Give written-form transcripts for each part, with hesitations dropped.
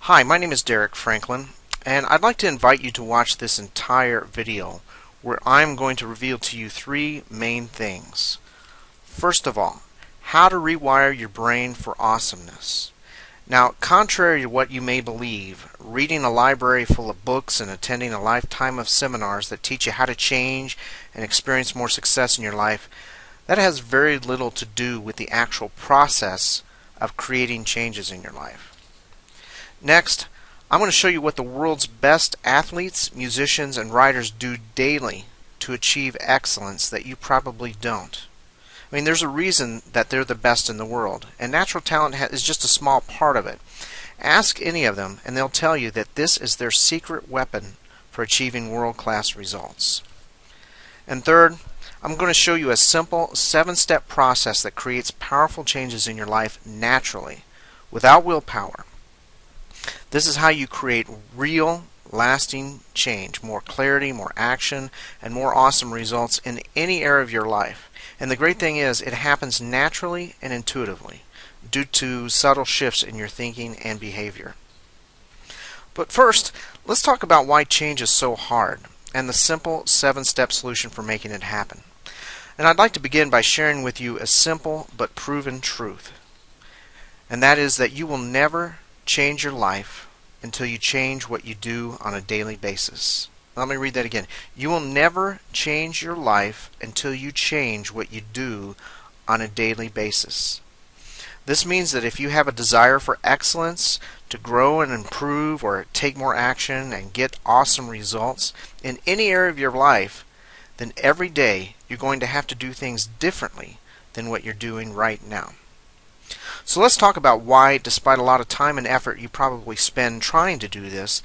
Hi, my name is Derek Franklin, and I'd like to invite you to watch this entire video where I'm going to reveal to you three main things. First of all, how to rewire your brain for awesomeness. Now, contrary to what you may believe, reading a library full of books and attending a lifetime of seminars that teach you how to change and experience more success in your life, that has very little to do with the actual process of creating changes in your life. Next, I'm going to show you what the world's best athletes, musicians, and writers do daily to achieve excellence that you probably don't. I mean, there's a reason that they're the best in the world, and natural talent is just a small part of it. Ask any of them, and they'll tell you that this is their secret weapon for achieving world-class results. And third, I'm going to show you a simple 7-step process that creates powerful changes in your life naturally, without willpower. This is how you create real, lasting change, more clarity, more action, and more awesome results in any area of your life. And the great thing is, it happens naturally and intuitively due to subtle shifts in your thinking and behavior. But first, let's talk about why change is so hard and the simple 7-step solution for making it happen. And I'd like to begin by sharing with you a simple but proven truth. And that is that you will never change your life until you change what you do on a daily basis. Let me read that again. You will never change your life until you change what you do on a daily basis. This means that if you have a desire for excellence, to grow and improve or take more action and get awesome results in any area of your life, then every day you're going to have to do things differently than what you're doing right now. So let's talk about why, despite a lot of time and effort you probably spend trying to do this,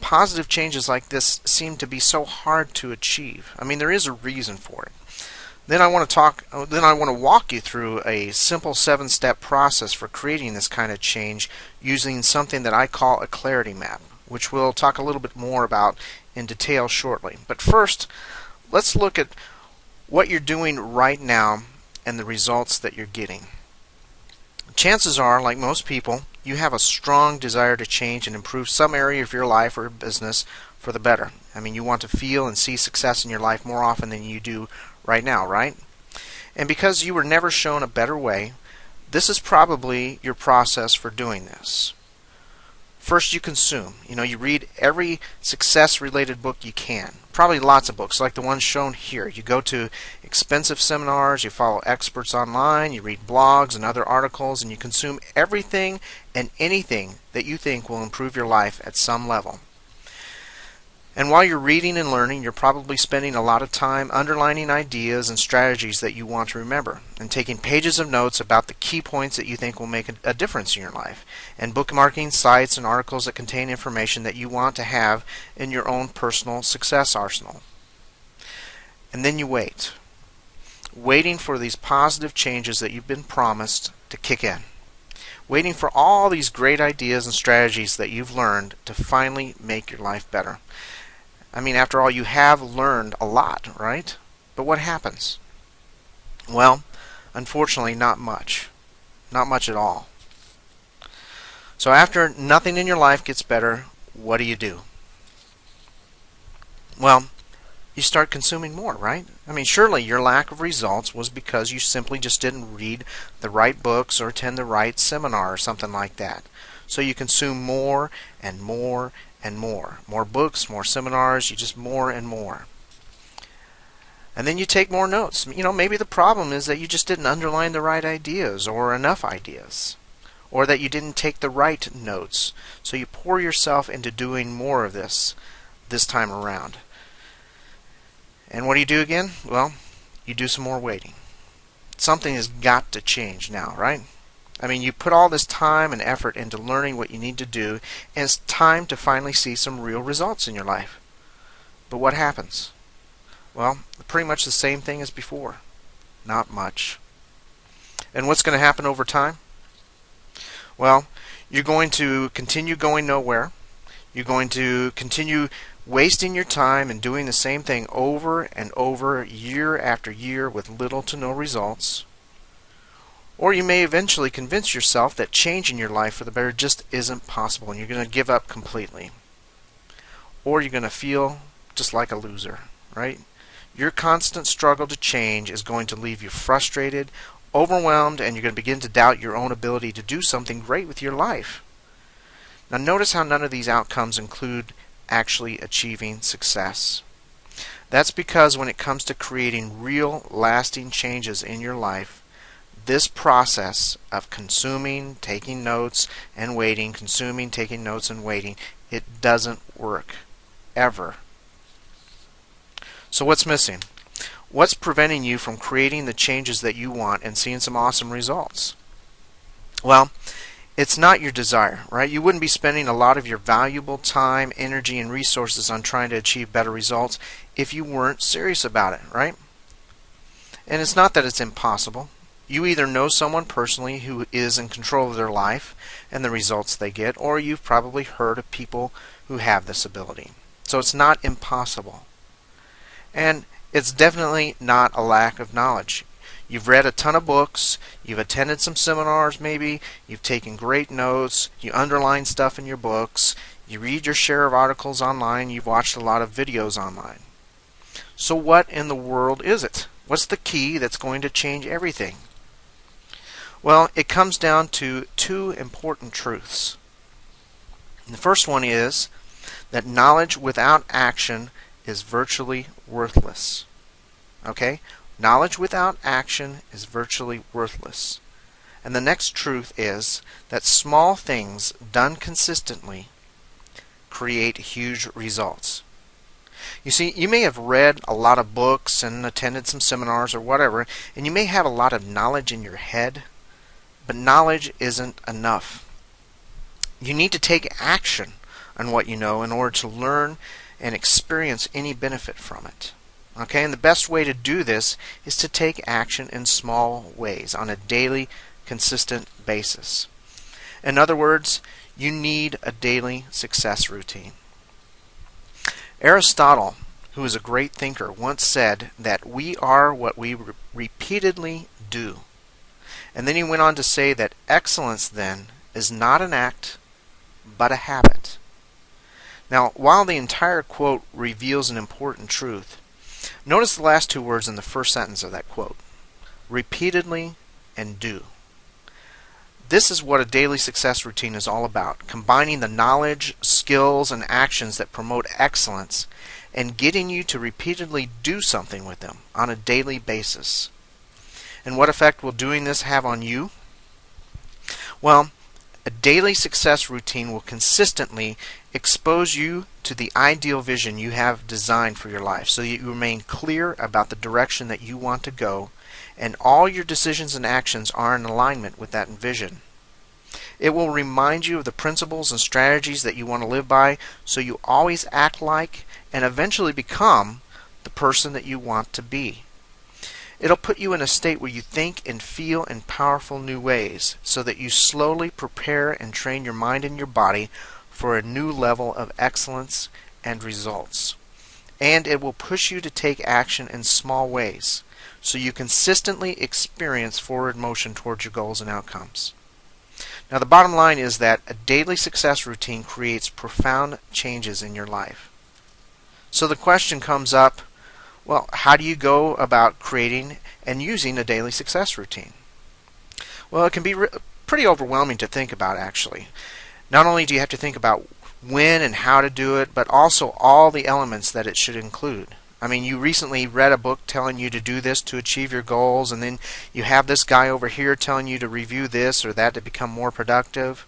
positive changes like this seem to be so hard to achieve. I mean, there is a reason for it. Then I want to walk you through a simple 7-step process for creating this kind of change using something that I call a clarity map, which we'll talk a little bit more about in detail shortly. But first, let's look at what you're doing right now and the results that you're getting. Chances are, like most people, you have a strong desire to change and improve some area of your life or business for the better. I mean, you want to feel and see success in your life more often than you do right now, right? And because you were never shown a better way, this is probably your process for doing this. First, you consume. You read every success-related book you can. Probably lots of books, like the ones shown here. You go to expensive seminars, you follow experts online, you read blogs and other articles, and you consume everything and anything that you think will improve your life at some level. And while you're reading and learning, you're probably spending a lot of time underlining ideas and strategies that you want to remember, and taking pages of notes about the key points that you think will make a difference in your life, and bookmarking sites and articles that contain information that you want to have in your own personal success arsenal. And then you wait, waiting for these positive changes that you've been promised to kick in, waiting for all these great ideas and strategies that you've learned to finally make your life better. I mean, after all, you have learned a lot, right? But what happens? Well, unfortunately, not much. Not much at all. So after nothing in your life gets better, what do? Well, you start consuming more, right? I mean, surely your lack of results was because you simply just didn't read the right books or attend the right seminar or something like that. So you consume more and more and more. More books, more seminars, you just more and more. And then you take more notes. Maybe the problem is that you just didn't underline the right ideas or enough ideas, or that you didn't take the right notes. So you pour yourself into doing more of this time around. And what do you do again? Well, you do some more waiting. Something has got to change now, right? I mean, you put all this time and effort into learning what you need to do, and it's time to finally see some real results in your life. But what happens? Well, pretty much the same thing as before. Not much. And what's going to happen over time? Well, you're going to continue going nowhere. You're going to continue wasting your time and doing the same thing over and over, year after year, with little to no results. Or you may eventually convince yourself that change in your life for the better just isn't possible and you're going to give up completely. Or you're going to feel just like a loser, right? Your constant struggle to change is going to leave you frustrated, overwhelmed, and you're going to begin to doubt your own ability to do something great with your life. Now notice how none of these outcomes include actually achieving success. That's because when it comes to creating real, lasting changes in your life, this process of consuming, taking notes, and waiting, consuming, taking notes, and waiting, it doesn't work. Ever. So what's missing? What's preventing you from creating the changes that you want and seeing some awesome results? Well, it's not your desire, right? You wouldn't be spending a lot of your valuable time, energy, and resources on trying to achieve better results if you weren't serious about it, right? And it's not that it's impossible. You either know someone personally who is in control of their life and the results they get, or you've probably heard of people who have this ability. So it's not impossible. And it's definitely not a lack of knowledge. You've read a ton of books, you've attended some seminars maybe, you've taken great notes, you underline stuff in your books, you read your share of articles online, you've watched a lot of videos online. So what in the world is it? What's the key that's going to change everything? Well, it comes down to two important truths. And the first one is that knowledge without action is virtually worthless. Okay? Knowledge without action is virtually worthless. And the next truth is that small things done consistently create huge results. You see, you may have read a lot of books and attended some seminars or whatever, and you may have a lot of knowledge in your head, but knowledge isn't enough. You need to take action on what you know in order to learn and experience any benefit from it. Okay, and the best way to do this is to take action in small ways on a daily, consistent basis. In other words, you need a daily success routine. Aristotle, who is a great thinker, once said that we are what we repeatedly do. And then he went on to say that excellence then is not an act, but a habit. Now, while the entire quote reveals an important truth, notice the last two words in the first sentence of that quote. Repeatedly and do. This is what a daily success routine is all about, combining the knowledge, skills, and actions that promote excellence and getting you to repeatedly do something with them on a daily basis. And what effect will doing this have on you? Well, a daily success routine will consistently expose you to the ideal vision you have designed for your life so that you remain clear about the direction that you want to go and all your decisions and actions are in alignment with that vision. It will remind you of the principles and strategies that you want to live by so you always act like and eventually become the person that you want to be. It'll put you in a state where you think and feel in powerful new ways so that you slowly prepare and train your mind and your body for a new level of excellence and results. And it will push you to take action in small ways so you consistently experience forward motion towards your goals and outcomes. Now the bottom line is that a daily success routine creates profound changes in your life. So the question comes up, well, how do you go about creating and using a daily success routine? Well, it can be pretty overwhelming to think about, actually. Not only do you have to think about when and how to do it, but also all the elements that it should include. I mean, you recently read a book telling you to do this to achieve your goals, and then you have this guy over here telling you to review this or that to become more productive.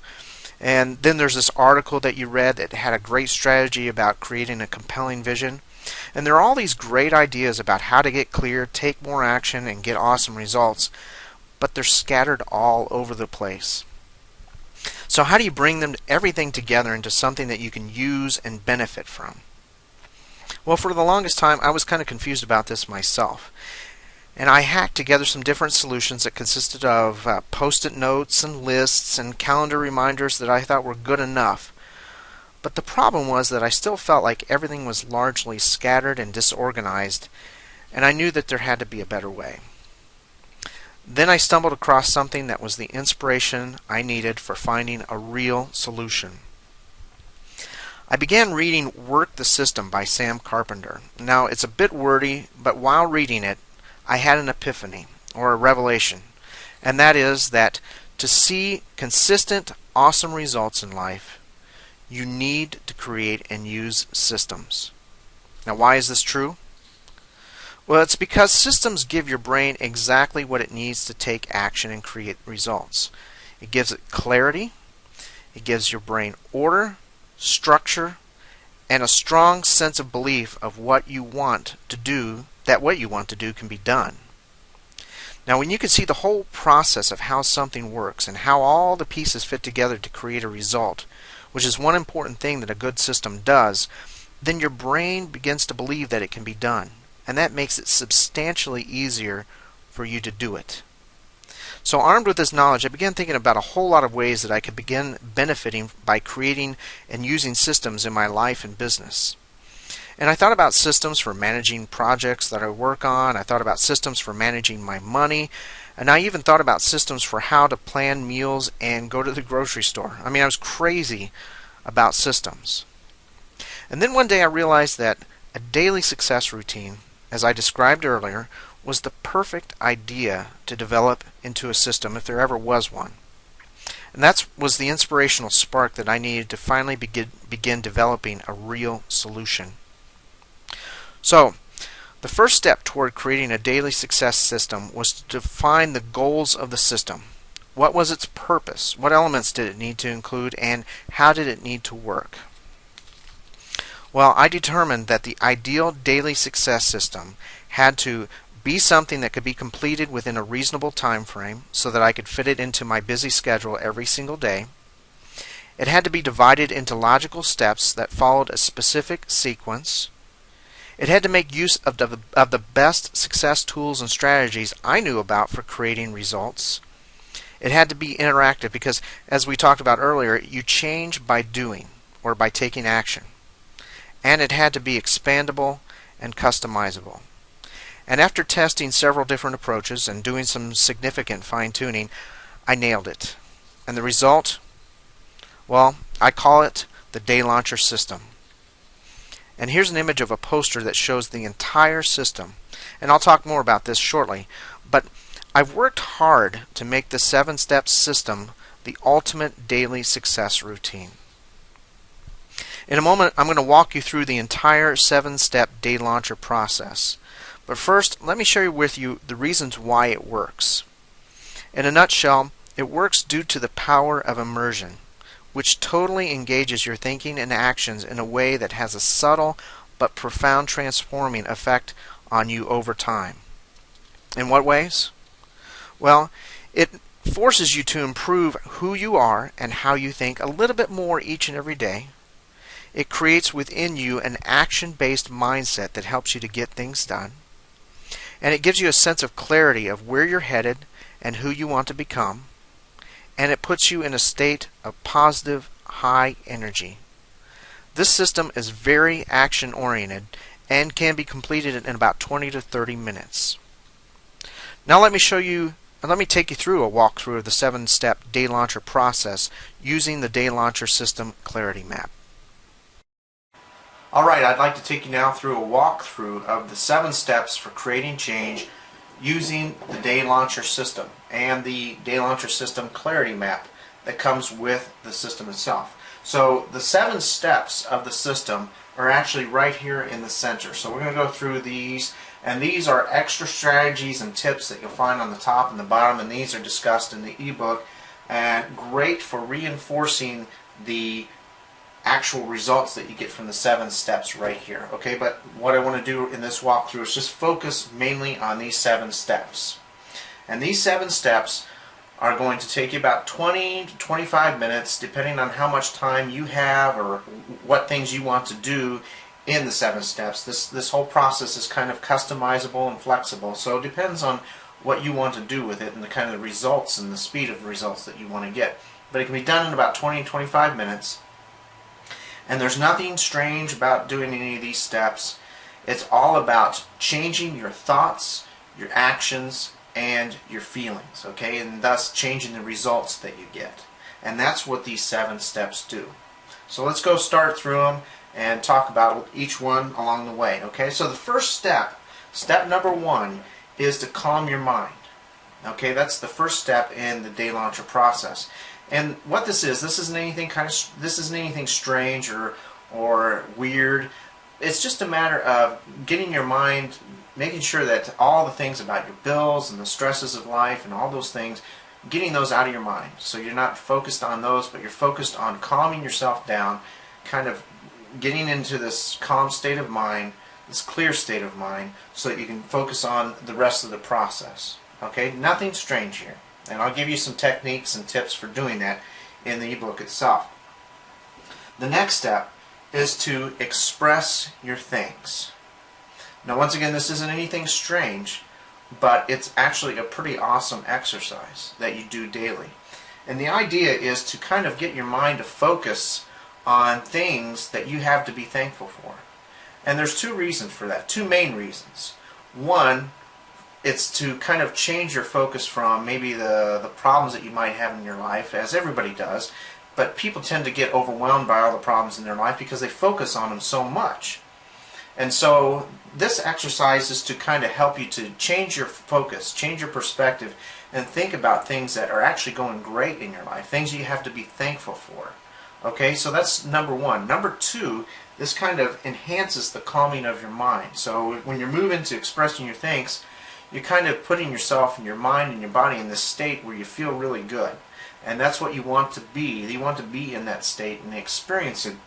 And then there's this article that you read that had a great strategy about creating a compelling vision. And there are all these great ideas about how to get clear, take more action, and get awesome results, but they're scattered all over the place. So how do you bring everything together into something that you can use and benefit from? Well, for the longest time, I was kind of confused about this myself. And I hacked together some different solutions that consisted of post-it notes and lists and calendar reminders that I thought were good enough. But the problem was that I still felt like everything was largely scattered and disorganized, and I knew that there had to be a better way. Then I stumbled across something that was the inspiration I needed for finding a real solution. I began reading Work the System by Sam Carpenter. Now, it's a bit wordy, but while reading it, I had an epiphany, or a revelation, and that is that to see consistent, awesome results in life, you need to create and use systems. Now, why is this true? Well, it's because systems give your brain exactly what it needs to take action and create results. It gives it clarity, it gives your brain order, structure, and a strong sense of belief of what you want to do, that what you want to do can be done. Now, when you can see the whole process of how something works and how all the pieces fit together to create a result, which is one important thing that a good system does, then your brain begins to believe that it can be done, and that makes it substantially easier for you to do it. So armed with this knowledge, I began thinking about a whole lot of ways that I could begin benefiting by creating and using systems in my life and business. And I thought about systems for managing projects that I work on. I thought about systems for managing my money. And I even thought about systems for how to plan meals and go to the grocery store. I mean, I was crazy about systems. And then one day I realized that a daily success routine, as I described earlier, was the perfect idea to develop into a system if there ever was one. And that was the inspirational spark that I needed to finally begin developing a real solution. So, the first step toward creating a daily success system was to define the goals of the system. What was its purpose? What elements did it need to include? And how did it need to work? Well, I determined that the ideal daily success system had to be something that could be completed within a reasonable time frame so that I could fit it into my busy schedule every single day. It had to be divided into logical steps that followed a specific sequence. It had to make use of the best success tools and strategies I knew about for creating results. It had to be interactive because, as we talked about earlier, you change by doing or by taking action. And it had to be expandable and customizable. And after testing several different approaches and doing some significant fine-tuning, I nailed it. And the result? Well, I call it the Day Launcher System. And here's an image of a poster that shows the entire system. And I'll talk more about this shortly. But I've worked hard to make the 7-step system the ultimate daily success routine. In a moment, I'm going to walk you through the entire 7-step Day Launcher process. But first, let me share with you the reasons why it works. In a nutshell, it works due to the power of immersion, which totally engages your thinking and actions in a way that has a subtle but profound transforming effect on you over time. In what ways? Well, it forces you to improve who you are and how you think a little bit more each and every day. It creates within you an action-based mindset that helps you to get things done. And it gives you a sense of clarity of where you're headed and who you want to become. And it puts you in a state of positive, high energy. This system is very action-oriented and can be completed in about 20 to 30 minutes. Now let me take you through a walkthrough of the 7-step Day Launcher process using the Day Launcher System Clarity Map. Alright, I'd like to take you now through a walkthrough of the 7 steps for creating change using the Day Launcher System and the Day Launcher System Clarity Map that comes with the system itself. So the 7 steps of the system are actually right here in the center. So we're going to go through these, and these are extra strategies and tips that you'll find on the top and the bottom, and these are discussed in the ebook, and great for reinforcing the actual results that you get from the 7 steps right here. Okay, but what I want to do in this walkthrough is just focus mainly on these 7 steps. And these 7 steps are going to take you about 20 to 25 minutes depending on how much time you have or what things you want to do in the 7 steps. This whole process is kind of customizable and flexible, so it depends on what you want to do with it and the kind of results and the speed of the results that you want to get. But it can be done in about 20 to 25 minutes. And there's nothing strange about doing any of these steps. It's all about changing your thoughts, your actions, and your feelings, okay, and thus changing the results that you get. And that's what these 7 steps do. So let's go start through them and talk about each one along the way, okay? So the first step, step number 1, is to calm your mind. Okay, that's the first step in the Day Launcher process. And what this isn't anything strange or weird. It's just a matter of getting your mind, making sure that all the things about your bills and the stresses of life and all those things, getting those out of your mind. So you're not focused on those, but you're focused on calming yourself down, kind of getting into this calm state of mind, this clear state of mind, so that you can focus on the rest of the process. Okay, nothing strange here. And I'll give you some techniques and tips for doing that in the ebook itself. The next step is to express your thanks. Now once again, this isn't anything strange, but it's actually a pretty awesome exercise that you do daily. And the idea is to kind of get your mind to focus on things that you have to be thankful for. And there's 2 reasons for that, 2 main reasons. One, it's to kind of change your focus from maybe the problems that you might have in your life, as everybody does, but people tend to get overwhelmed by all the problems in their life because they focus on them so much. And so this exercise is to kind of help you to change your focus, change your perspective, and think about things that are actually going great in your life, things you have to be thankful for. Okay, so that's number 1. Number 2, this kind of enhances the calming of your mind. So when you're moving to expressing your thanks, you're kind of putting yourself and your mind and your body in this state where you feel really good. And that's what you want to be. You want to be in that state and experience it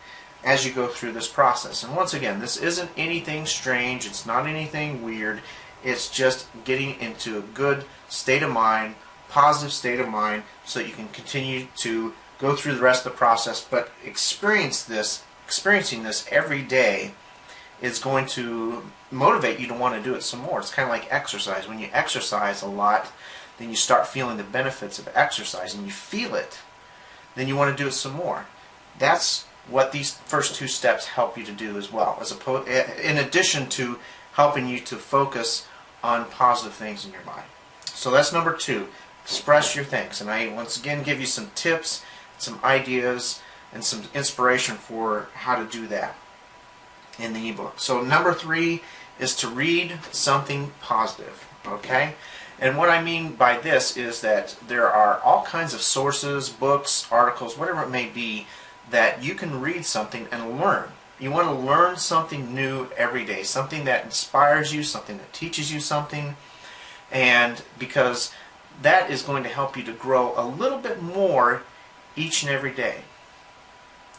as you go through this process. And once again, this isn't anything strange. It's not anything weird. It's just getting into a good state of mind, positive state of mind, so that you can continue to go through the rest of the process. But experiencing this every day is going to motivate you to want to do it some more. It's kind of like exercise. When you exercise a lot, then you start feeling the benefits of exercise and you feel it, then you want to do it some more. That's what these first 2 steps help you to do as well, in addition to helping you to focus on positive things in your mind. So that's number 2, express your thanks. And I once again give you some tips, some ideas, and some inspiration for how to do that in the ebook. So number 3 is to read something positive. Okay? And what I mean by this is that there are all kinds of sources, books, articles, whatever it may be, that you can read something and learn. You want to learn something new every day, something that inspires you, something that teaches you something, and because that is going to help you to grow a little bit more each and every day.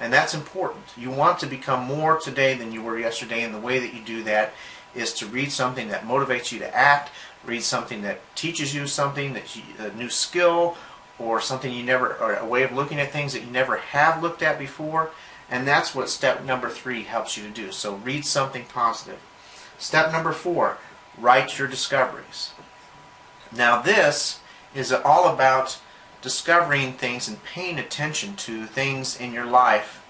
And that's important. You want to become more today than you were yesterday, and the way that you do that is to read something that motivates you to act, read something that teaches you something, a new skill, or something or a way of looking at things that you never have looked at before. And that's what step number 3 helps you to do. So read something positive. Step number 4, write your discoveries. Now this is all about discovering things and paying attention to things in your life,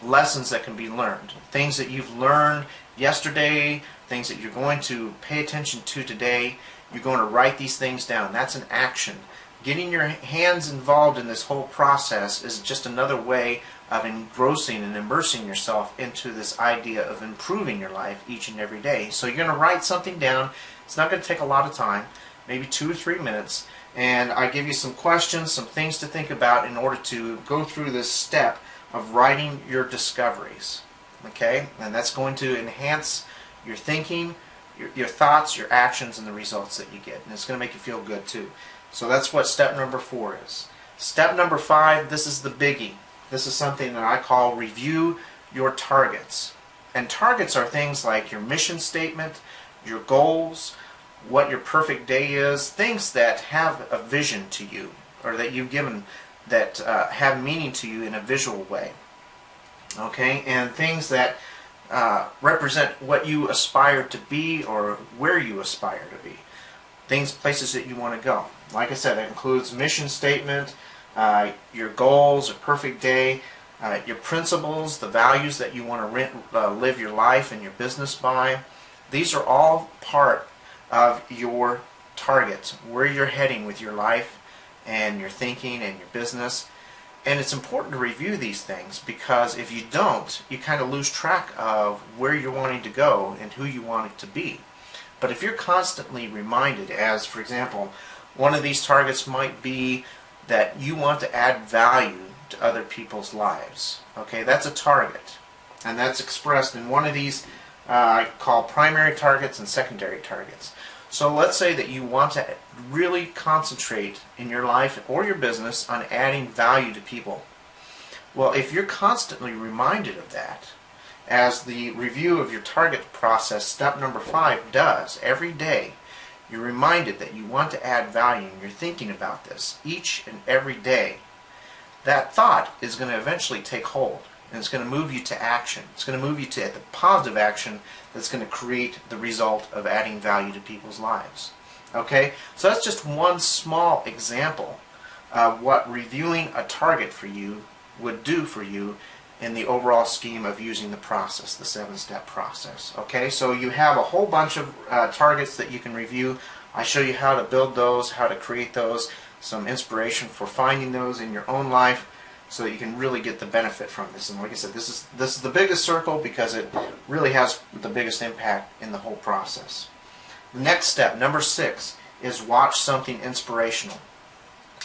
lessons that can be learned, things that you've learned yesterday, things that you're going to pay attention to today. You're going to write these things down. That's an action. Getting your hands involved in this whole process is just another way of engrossing and immersing yourself into this idea of improving your life each and every day. So you're going to write something down. It's not going to take a lot of time, maybe 2 or 3 minutes, and I give you some questions, some things to think about in order to go through this step of writing your discoveries. Okay? And that's going to enhance your thinking, your thoughts, your actions, and the results that you get. And it's going to make you feel good too. So that's what step number 4 is. Step number 5, this is the biggie. This is something that I call review your targets. And targets are things like your mission statement, your goals, what your perfect day is, things that have a vision to you, or that you've given that have meaning to you in a visual way. Okay? And things that represent what you aspire to be or where you aspire to be. Places that you want to go. Like I said, it includes mission statement, your goals, a perfect day, your principles, the values that you want to live your life and your business by. These are all part of your target where you're heading with your life and your thinking and your business. And it's important to review these things, because if you don't, you kind of lose track of where you're wanting to go and who you want it to be. But if you're constantly reminded, as for example, one of these targets might be that you want to add value to other people's lives. Okay, that's a target. And that's expressed in one of these I call primary targets and secondary targets. So let's say that you want to really concentrate in your life or your business on adding value to people. Well, if you're constantly reminded of that, as the review of your target process, step number 5, does every day, you're reminded that you want to add value and you're thinking about this each and every day, that thought is going to eventually take hold. And it's going to move you to action. It's going to move you to the positive action that's going to create the result of adding value to people's lives. Okay? So that's just one small example of what reviewing a target for you would do for you in the overall scheme of using the process, the 7-step process. Okay? So you have a whole bunch of targets that you can review. I show you how to build those, how to create those, some inspiration for finding those in your own life, so that you can really get the benefit from this. And like I said, this is the biggest circle because it really has the biggest impact in the whole process. The next step, number 6, is watch something inspirational.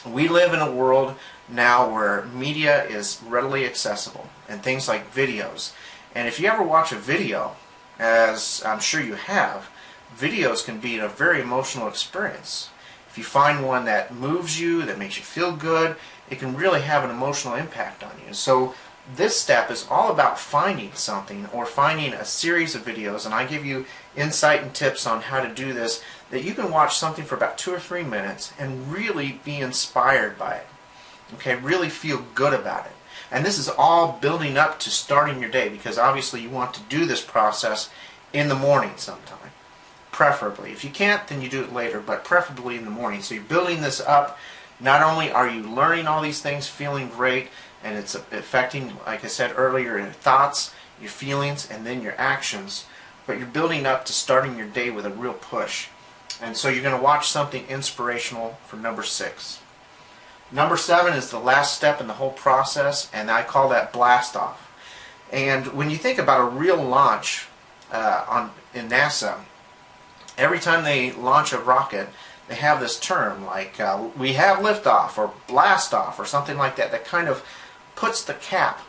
We live in a world now where media is readily accessible, and things like videos. And if you ever watch a video, as I'm sure you have, videos can be a very emotional experience. If you find one that moves you, that makes you feel good, it can really have an emotional impact on you. So this step is all about finding something, or finding a series of videos, and I give you insight and tips on how to do this, that you can watch something for about 2 or 3 minutes and really be inspired by it. Okay, really feel good about it. And this is all building up to starting your day, because obviously you want to do this process in the morning sometime. Preferably. If you can't, then you do it later, but preferably in the morning. So you're building this up. Not only are you learning all these things, feeling great, and it's affecting, like I said earlier, your thoughts, your feelings, and then your actions, but you're building up to starting your day with a real push. And so you're going to watch something inspirational for number 6. Number 7 is the last step in the whole process, and I call that blast off. And when you think about a real launch in NASA, every time they launch a rocket, they have this term like we have liftoff or blast off or something like that, that kind of puts the cap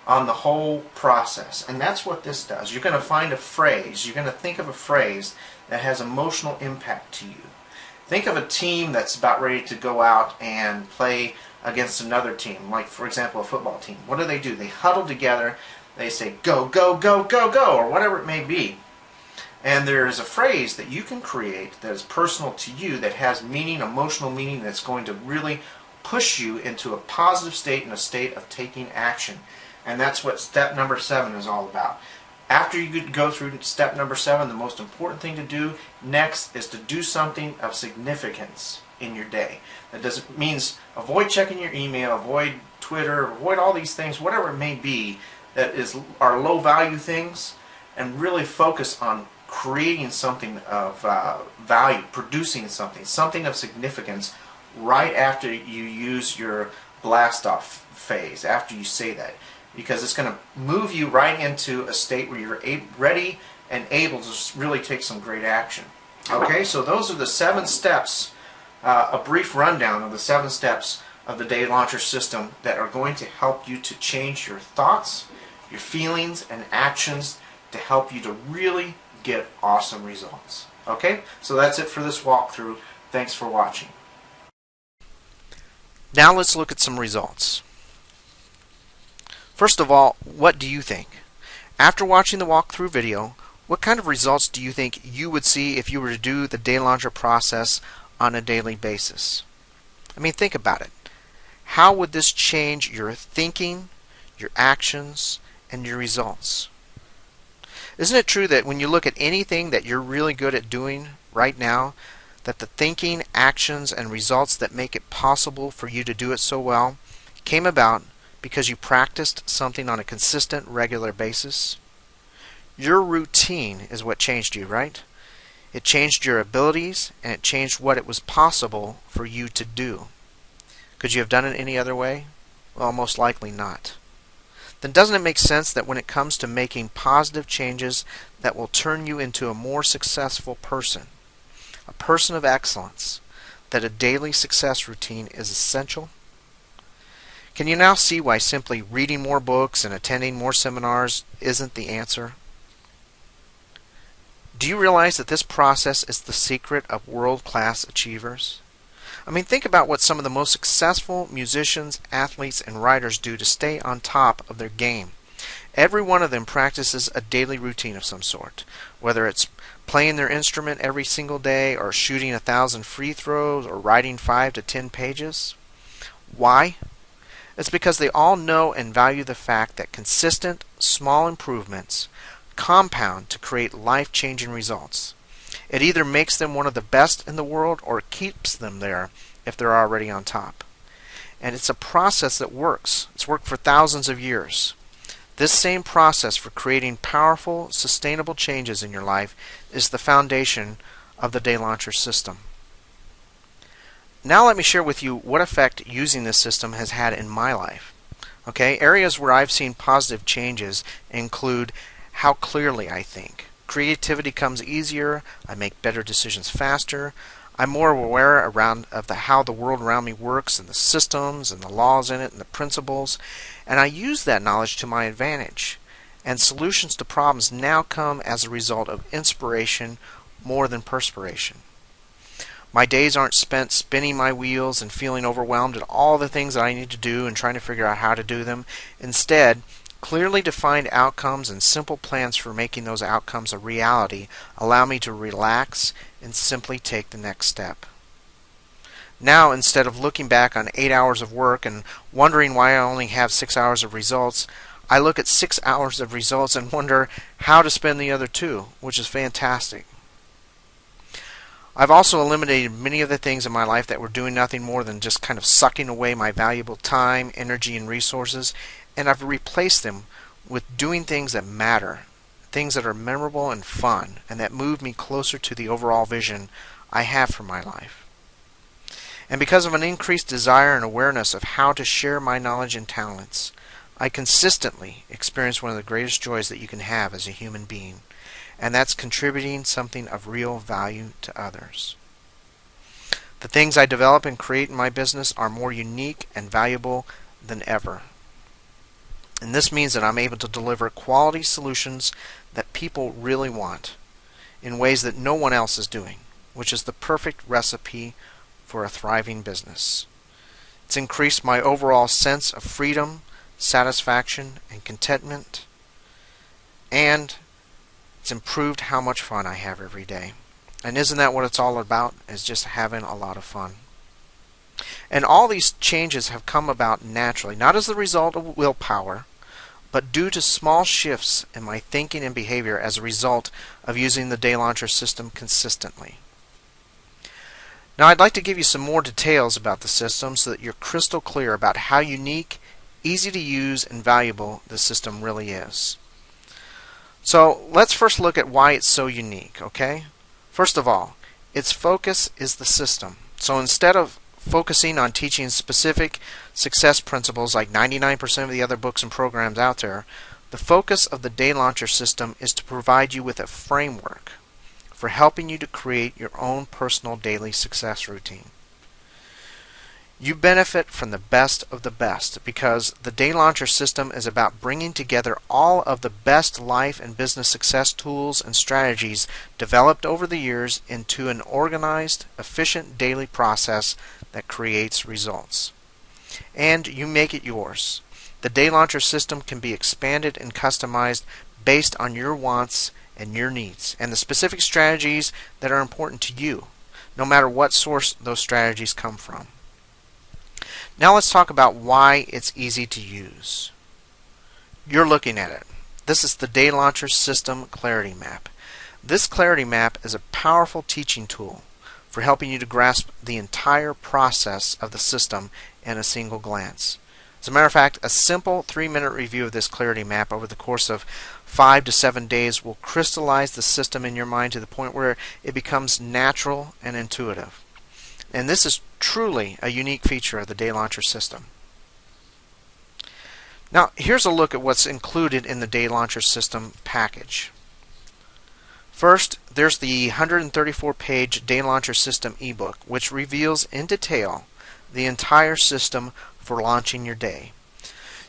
on the whole process. And that's what this does. You're going to find a phrase, you're going to think of a phrase that has emotional impact to you. Think of a team that's about ready to go out and play against another team, like for example a football team. What do? They huddle together, they say go, go, go, go, go, or whatever it may be. And there is a phrase that you can create that is personal to you, that has meaning, emotional meaning, that's going to really push you into a positive state and a state of taking action. And that's what step number 7 is all about. After you go through step number 7, the most important thing to do next is to do something of significance in your day. That means avoid checking your email, avoid Twitter, avoid all these things, whatever it may be that are low value things, and really focus on creating something of value, producing something of significance right after you use your blast off phase, after you say that, because it's going to move you right into a state where you're ready and able to really take some great action. Okay, so those are the 7 steps, a brief rundown of the 7 steps of the Day Launcher system that are going to help you to change your thoughts, your feelings, and actions to help you to really get awesome results. Okay, so that's it for this walkthrough. Thanks for watching. Now let's look at some results. First of all, what do you think? After watching the walkthrough video, what kind of results do you think you would see if you were to do the Day Launcher process on a daily basis? I mean, think about it. How would this change your thinking, your actions, and your results? Isn't it true that when you look at anything that you're really good at doing right now, that the thinking, actions, and results that make it possible for you to do it so well came about because you practiced something on a consistent, regular basis? Your routine is what changed you, right? It changed your abilities, and it changed what it was possible for you to do. Could you have done it any other way? Well, most likely not. Then doesn't it make sense that when it comes to making positive changes that will turn you into a more successful person, a person of excellence, that a daily success routine is essential? Can you now see why simply reading more books and attending more seminars isn't the answer? Do you realize that this process is the secret of world-class achievers? I mean, think about what some of the most successful musicians, athletes, and writers do to stay on top of their game. Every one of them practices a daily routine of some sort, whether it's playing their instrument every single day, or shooting 1,000 free throws, or writing 5 to 10 pages. Why? It's because they all know and value the fact that consistent, small improvements compound to create life-changing results. It either makes them one of the best in the world or keeps them there if they're already on top. And it's a process that works. It's worked for thousands of years. This same process for creating powerful, sustainable changes in your life is the foundation of the Day Launcher system. Now let me share with you what effect using this system has had in my life. Okay, areas where I've seen positive changes include how clearly I think. Creativity comes easier, I make better decisions faster, I'm more aware of how the world around me works and the systems and the laws in it and the principles, and I use that knowledge to my advantage. And solutions to problems now come as a result of inspiration more than perspiration. My days aren't spent spinning my wheels and feeling overwhelmed at all the things that I need to do and trying to figure out how to do them. Instead, clearly defined outcomes and simple plans for making those outcomes a reality allow me to relax and simply take the next step. Now, instead of looking back on 8 hours of work and wondering why I only have 6 hours of results, I look at 6 hours of results and wonder how to spend the other 2, which is fantastic. I've also eliminated many of the things in my life that were doing nothing more than just kind of sucking away my valuable time, energy, and resources, and I've replaced them with doing things that matter, things that are memorable and fun, and that move me closer to the overall vision I have for my life. And because of an increased desire and awareness of how to share my knowledge and talents, I consistently experience one of the greatest joys that you can have as a human being, and that's contributing something of real value to others. The things I develop and create in my business are more unique and valuable than ever. And this means that I'm able to deliver quality solutions that people really want in ways that no one else is doing, which is the perfect recipe for a thriving business. It's increased my overall sense of freedom, satisfaction, and contentment, and it's improved how much fun I have every day. And isn't that what it's all about? Is just having a lot of fun. And all these changes have come about naturally, not as the result of willpower, but due to small shifts in my thinking and behavior as a result of using the Day Launcher system consistently. Now I'd like to give you some more details about the system so that you're crystal clear about how unique, easy to use, and valuable the system really is. So let's first look at why it's so unique, okay? First of all, its focus is the system. So instead of focusing on teaching specific success principles like 99% of the other books and programs out there, the focus of the Day Launcher system is to provide you with a framework for helping you to create your own personal daily success routine. You benefit from the best of the best because the Day Launcher system is about bringing together all of the best life and business success tools and strategies developed over the years into an organized, efficient daily process that creates results. And you make it yours. The Day Launcher system can be expanded and customized based on your wants and your needs and the specific strategies that are important to you, no matter what source those strategies come from. Now let's talk about why it's easy to use. You're looking at it. This is the Day Launcher System Clarity Map. This Clarity Map is a powerful teaching tool for helping you to grasp the entire process of the system in a single glance. As a matter of fact, a simple 3-minute review of this clarity map over the course of 5 to 7 days will crystallize the system in your mind to the point where it becomes natural and intuitive. And this is truly a unique feature of the Day Launcher system. Now, here's a look at what's included in the Day Launcher system package. First, there's the 134-page Day Launcher system ebook, which reveals in detail the entire system for launching your day.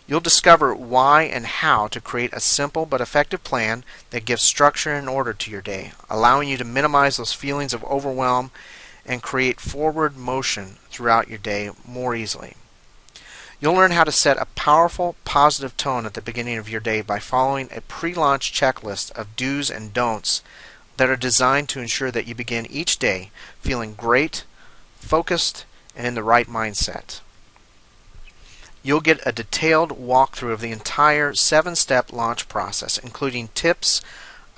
You'll discover why and how to create a simple but effective plan that gives structure and order to your day, allowing you to minimize those feelings of overwhelm and create forward motion throughout your day more easily. You'll learn how to set a powerful, positive tone at the beginning of your day by following a pre-launch checklist of do's and don'ts that are designed to ensure that you begin each day feeling great, focused, and in the right mindset. You'll get a detailed walkthrough of the entire 7-step launch process, including tips,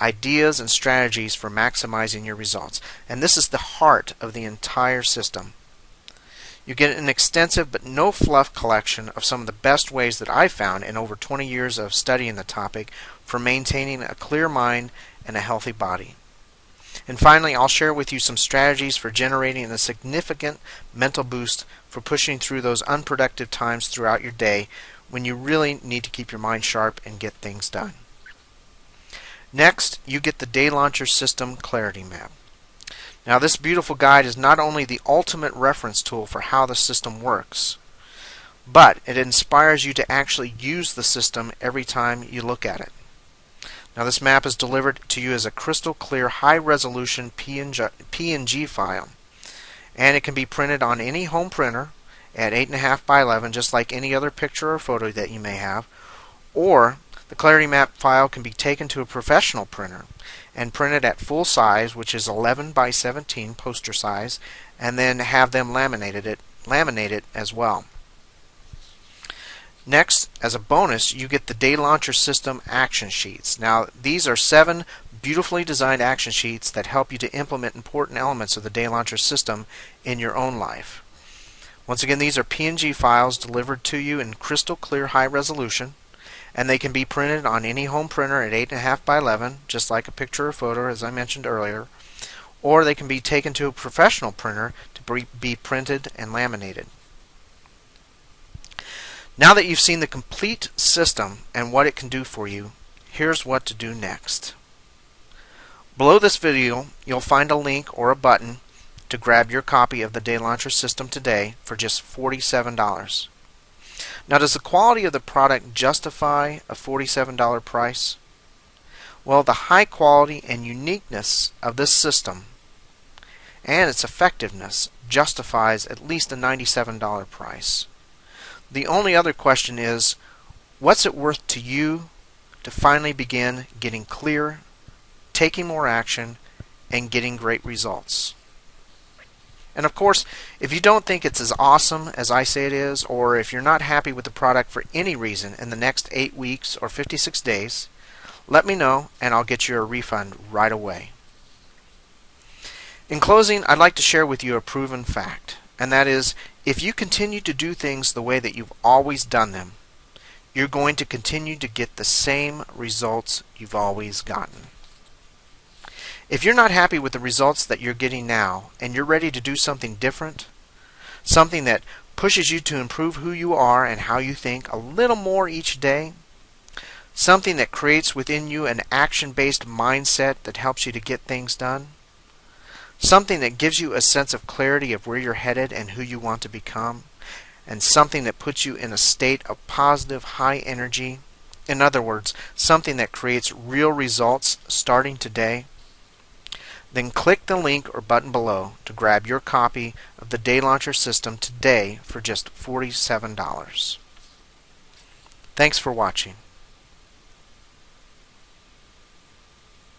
ideas, and strategies for maximizing your results. And this is the heart of the entire system. You get an extensive but no fluff collection of some of the best ways that I've found in over 20 years of studying the topic for maintaining a clear mind and a healthy body. And finally, I'll share with you some strategies for generating a significant mental boost for pushing through those unproductive times throughout your day when you really need to keep your mind sharp and get things done. Next, you get the Day Launcher System Clarity Map. Now, this beautiful guide is not only the ultimate reference tool for how the system works, but it inspires you to actually use the system every time you look at it. Now, this map is delivered to you as a crystal clear, high-resolution PNG file, and it can be printed on any home printer at 8.5 by 11, just like any other picture or photo that you may have, or the Clarity Map file can be taken to a professional printer and printed at full size, which is 11 by 17 poster size, and then have them laminate it as well. Next, as a bonus, you get the Day Launcher System action sheets. Now, these are 7 beautifully designed action sheets that help you to implement important elements of the Day Launcher system in your own life. Once again, these are PNG files delivered to you in crystal clear high resolution, and they can be printed on any home printer at 8.5 by 11, just like a picture or photo, as I mentioned earlier, or they can be taken to a professional printer to be printed and laminated. Now that you've seen the complete system and what it can do for you, here's what to do next. Below this video, you'll find a link or a button to grab your copy of the Day Launcher system today for just $47. Now, does the quality of the product justify a $47 price? Well, the high quality and uniqueness of this system and its effectiveness justifies at least a $97 price. The only other question is, what's it worth to you to finally begin getting clear, taking more action, and getting great results? And of course, if you don't think it's as awesome as I say it is, or if you're not happy with the product for any reason in the next 8 weeks or 56 days, let me know and I'll get you a refund right away. In closing, I'd like to share with you a proven fact, and that is, if you continue to do things the way that you've always done them, you're going to continue to get the same results you've always gotten. If you're not happy with the results that you're getting now and you're ready to do something different, something that pushes you to improve who you are and how you think a little more each day, something that creates within you an action-based mindset that helps you to get things done, something that gives you a sense of clarity of where you're headed and who you want to become, and something that puts you in a state of positive, high energy, in other words, something that creates real results starting today, then click the link or button below to grab your copy of the Day Launcher system today for just $47. Thanks for watching.